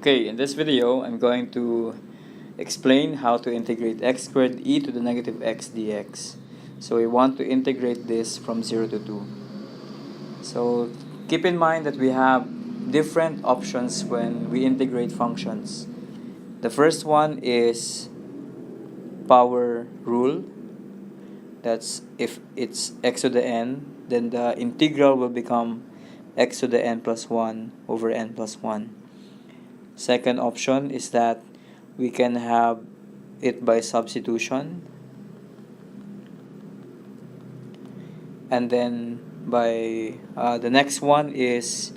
Okay, in this video, I'm going to explain how to integrate x squared e to the negative x dx. So we want to integrate this from 0 to 2. So keep in mind that we have different options when we integrate functions. The first one is power rule. That's if it's x to the n, then the integral will become x to the n plus 1 over n plus 1. Second option is that we can have it by substitution, and then by the next one is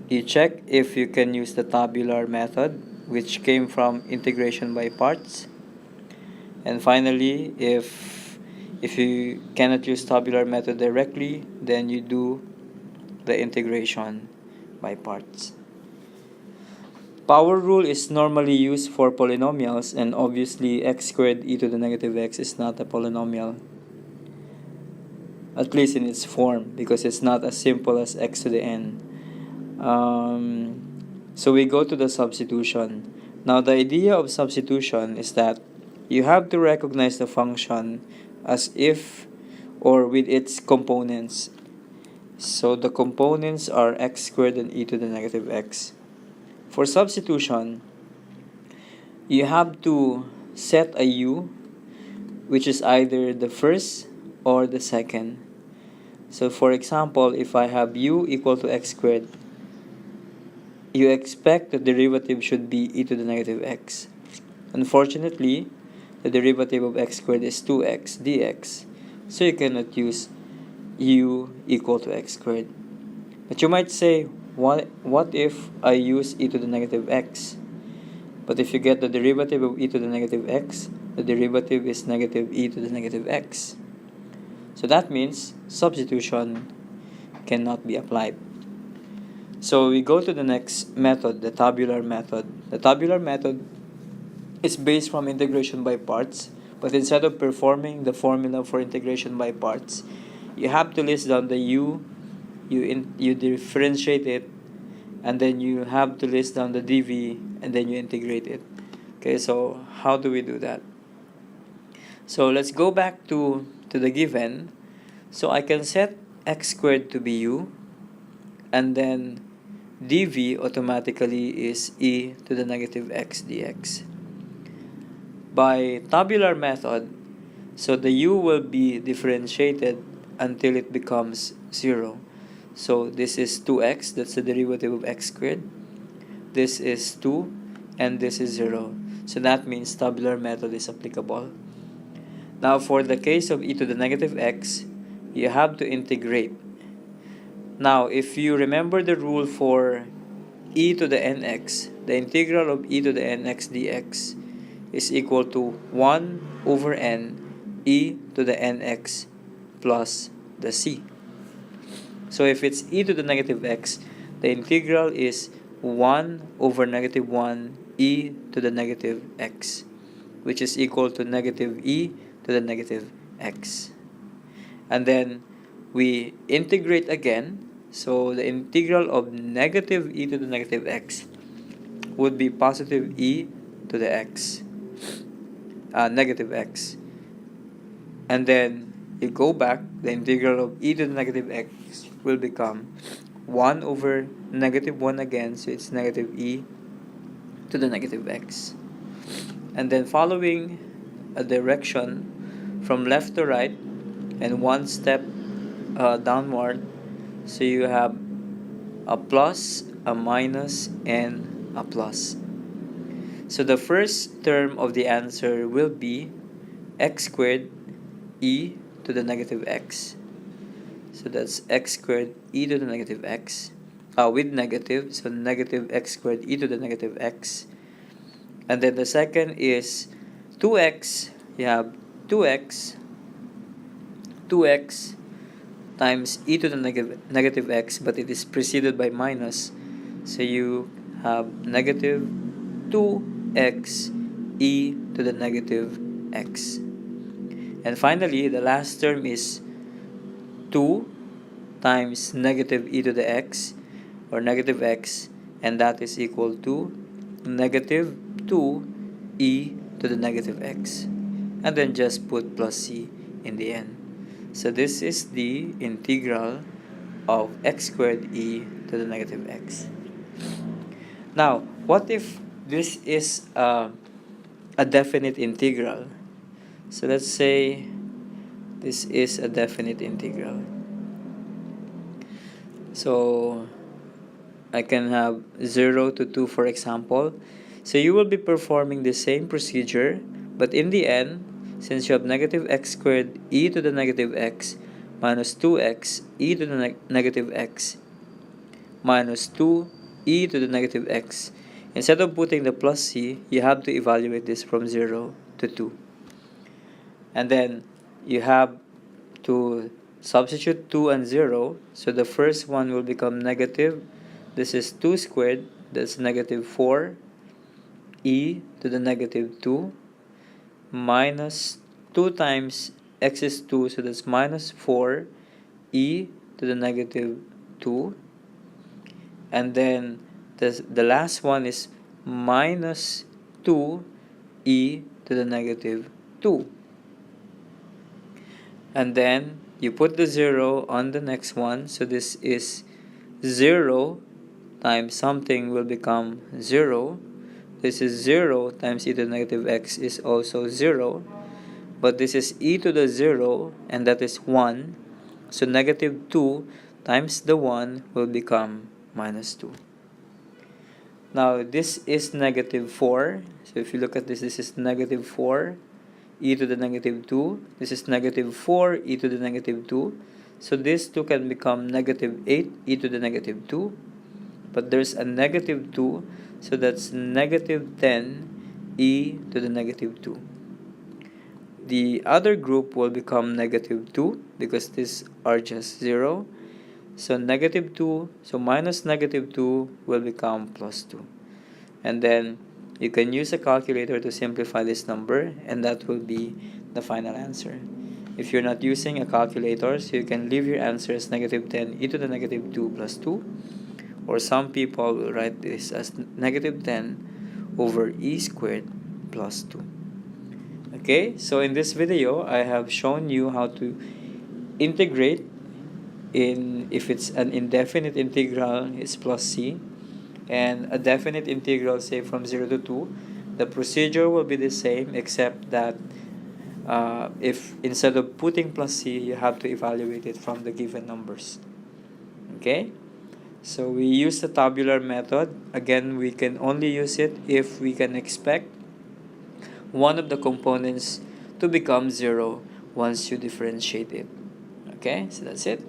you check if you can use the tabular method, which came from integration by parts. And finally, if you cannot use tabular method directly, then you do the integration by parts. Power rule is normally used for polynomials, and obviously x squared e to the negative x is not a polynomial, at least in its form, because it's not as simple as x to the n. So we go to the substitution. Now the idea of substitution is that you have to recognize the function as if or with its components. So the components are x squared and e to the negative x. For substitution, you have to set a u, which is either the first or the second. So for example, if I have u equal to x squared, you expect the derivative should be e to the negative x. Unfortunately, the derivative of x squared is 2x dx, so you cannot use u equal to x squared. But you might say, what if I use e to the negative x? But if you get the derivative of e to the negative x, the derivative is negative e to the negative x. So that means substitution cannot be applied. So we go to the next method, the tabular method. The tabular method is based from integration by parts, but instead of performing the formula for integration by parts, you have to list down the u, you differentiate it, and then you have to list down the dv, and then you integrate it. Okay, so how do we do that? So let's go back to the given. So I can set x squared to be u, and then dv automatically is e to the negative x dx. By tabular method, so the u will be differentiated until it becomes 0. So this is 2x, that's the derivative of x squared. This is 2, and this is 0. So that means tabular method is applicable. Now for the case of e to the negative x, you have to integrate. Now if you remember the rule for e to the nx, the integral of e to the nx dx is equal to 1 over n e to the nx plus the c. So if it's e to the negative x, the integral is 1 over negative 1 e to the negative x, which is equal to negative e to the negative x. And then we integrate again. So the integral of negative e to the negative x would be positive e to the x, negative x. And then you go back, the integral of e to the negative x will become 1 over negative 1 again, so it's negative e to the negative x. And then following a direction from left to right and one step downward, so you have a plus, a minus, and a plus. So the first term of the answer will be x squared e to the negative x. So that's x squared e to the negative x with negative, so negative x squared e to the negative x. And then the second is 2x. You have 2x times e to the negative x, but it is preceded by minus. So you have negative 2x e to the negative x. And finally, the last term is 2 times negative e to the x, or negative x, and that is equal to negative 2e to the negative x, and then just put plus c in the end. So this is the integral of x squared e to the negative x. Now, what if this is a definite integral? So let's say this is a definite integral. So I can have 0 to 2, for example. So you will be performing the same procedure, but in the end, since you have negative x squared e to the negative x minus 2x e to the negative x minus 2 e to the negative x, instead of putting the plus c, you have to evaluate this from 0 to 2. And then you have to substitute 2 and 0. So the first one will become negative. This is 2 squared. That's negative 4 e to the negative 2 minus 2 times x is 2. So that's minus 4 e to the negative 2. And then the last one is minus 2 e to the negative 2. And then you put the 0 on the next one. So this is 0 times something will become 0. This is 0 times e to the negative x is also 0. But this is e to the 0, and that is 1. So negative 2 times the 1 will become minus 2. Now this is negative 4. So if you look at this, this is negative 4 e to the negative 2. This is negative 4 e to the negative 2. So these two can become negative 8 e to the negative 2. But there's a negative 2, so that's negative 10 e to the negative 2. The other group will become negative 2 because these are just 0. So negative 2, so minus negative 2 will become plus 2. And then you can use a calculator to simplify this number, and that will be the final answer. If you're not using a calculator, so you can leave your answer as negative 10 e to the negative 2 plus 2. Or some people will write this as negative 10 over e squared plus 2. Okay, so in this video, I have shown you how to integrate if it's an indefinite integral, it's plus c, and a definite integral, say from 0 to 2, the procedure will be the same, except that if instead of putting plus c, you have to evaluate it from the given numbers. Okay, so we use the tabular method. Again, we can only use it if we can expect one of the components to become 0 once you differentiate it. Okay, so that's it.